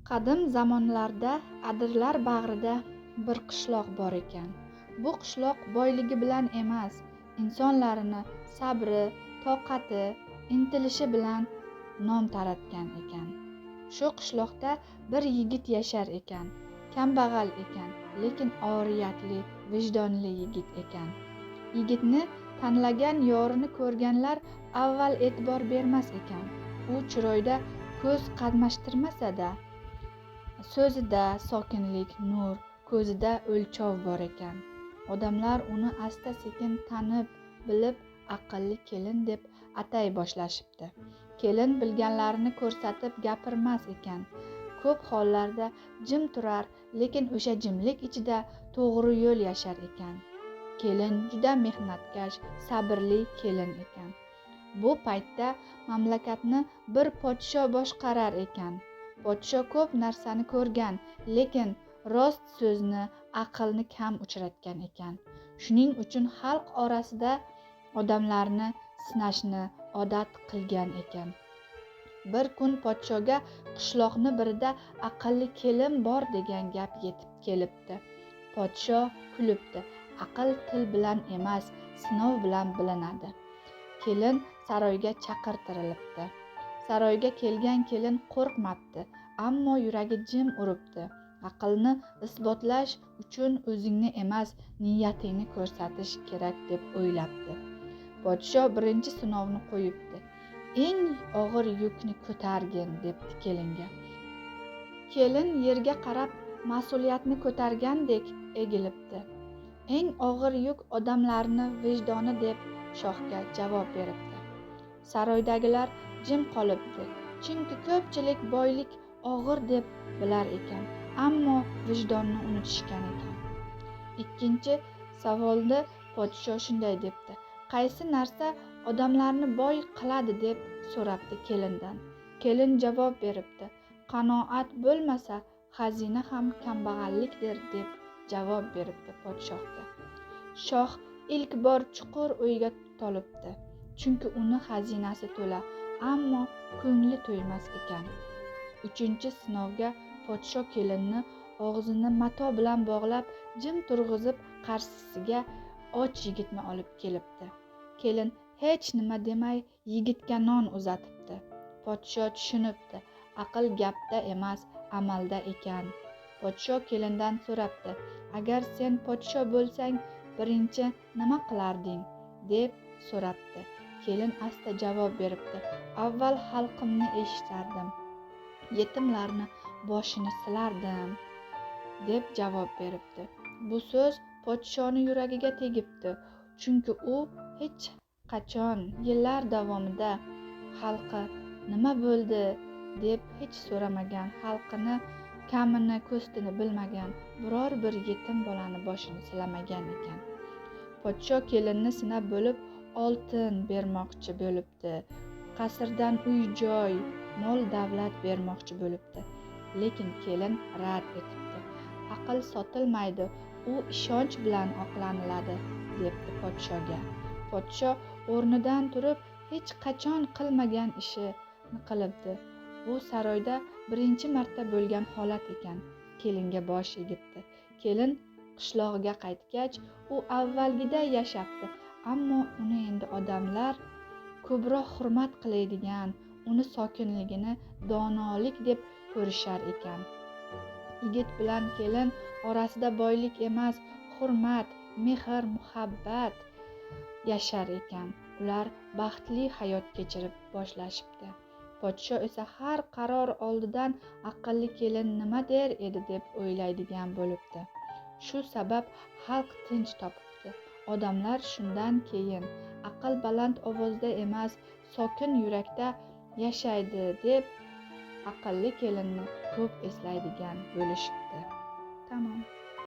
Qadim zamonlarda adirlar bag'rida bir qishloq bor ekan. Bu qishloq boyligi bilan emas, insonlarini sabri, toqati, intilishi bilan nom taratgan ekan. Shu qishloqda bir yigit yashar ekan. Kambag'al ekan, lekin oriyatli, vijdonli yigit ekan. Yigitni tanlagan yorini ko'rganlar avval e'tibor bermas ekan. U chiroyda ko'z qamashtirmasa-da, so'zida sokinlik, nur, ko'zida o'lchov bor ekan. Odamlar uni asta-sekin tanib, bilib, aqlli kelin deb atay boshlashibdi. Kelin bilganlarini ko'rsatib gapirmas ekan. Ko'p hollarda jim turar, lekin o'sha jimlik ichida to'g'ri yo'l yashar ekan. Kelin juda mehnatkash, sabrli kelin ekan. Bu paytda mamlakatni bir podsho boshqarar ekan. Podsho ko'p narsani ko'rgan, lekin rost so'zni, aqlni kam uchratgan ekan. Shuning uchun xalq orasida odamlarni sinashni odat qilgan ekan. Bir kun podshoga qishloqni birida aqlli kelin bor degan gap yetib kelibdi. Podsho kulibdi. Aql til bilan emas, sinov bilan bilinadi. Kelin saroyga chaqirtirilibdi. Saroyga kelgan kelin qo'rqmabdi, ammo yuragi jim uribdi. Aqlni isbotlash uchun o'zingni emas, niyatingni ko'rsatish kerak deb o'ylabdi. Podsho birinchi sinovni qo'yibdi. Eng og'ir yukni ko'targin debdi kelinga. Kelin yerga qarab mas'uliyatni ko'targandek egilibdi. Eng og'ir yuk odamlarni vijdoni deb shohga javob beribdi. Saroydagilar jim qolibdi, chunki ko'pchilik boylik og'ir deb bilar ekan, ammo vijdonni unutishgan ekan. Ikkinchi savolda podsho shunday debdi. Qaysi narsa odamlarni boy qiladi deb so'rabdi kelindan. Kelin javob beribdi. Qanoat bo'lmasa, xazina ham kambag'allikdir deb javob beribdi podshohga. Shoh ilk bor chuqur o'yga tolibdi, chunki uni xazinasi to'la, ammo ko'ngli to'ymas ekan. Uchinchi sinovga podsho kelinni og'zini mato bilan bog'lab, jim turg'izib qarshisiga och yigitni olib kelibdi. Kelin hech nima demay yigitga non uzatibdi. Podsho tushunibdi, aql gapda emas, amalda ekan. Podsho kelindan so'rabdi. Agar sen podsho bo'lsang, birinchi nima qilarding deb so'rabdi. Kelin asta javob beribdi. Avval xalqimni eshitardim, yetimlarni boshini silardim deb javob beribdi. Bu so'z podshoni yuragiga tegibdi, chunki u hech qachon yillar davomida xalqi nima bo'ldi deb hech so'ramagan, xalqini kamini ko'stini bilmagan, biror bir yetim bolani boshini silamagan ekan. Podsho kelinni sinab bo'lib oltin bermoqchi bo'libdi. Qasrdan uy-joy, mol-davlat bermoqchi bo'libdi. Lekin kelin rad etibdi. Aql sotilmaydi, u ishonch bilan oqlaniladi, debdi podshoga. Podsho o'rnidan turib, hech qachon qilmagan ishini qilibdi. Bu saroyda birinchi marta bo'lgan holat ekan. Kelinga bosh egibdi. Kelin qishlog'iga qaytgach, u avvalgiday yashabdi, ammo uni endi odamlar ko'proq hurmat qiladigan, uni sokinligini donolik deb ko'rishar ekan. Yigit bilan kelin orasida boylik emas, hurmat, mehr, muhabbat yashar ekan. Ular baxtli hayot kechirib boshlashibdi. Podsho esa har qaror oldidan aqlli kelin nima der edi deb o'ylaydigan bo'libdi. Shu sabab xalq tinch topibdi. Odamlar shundan keyin aql baland ovozda emas, sokin yurakda yashaydi deb aqlli kelinni ko'p eslaydigan bo'lishibdi. Tamom.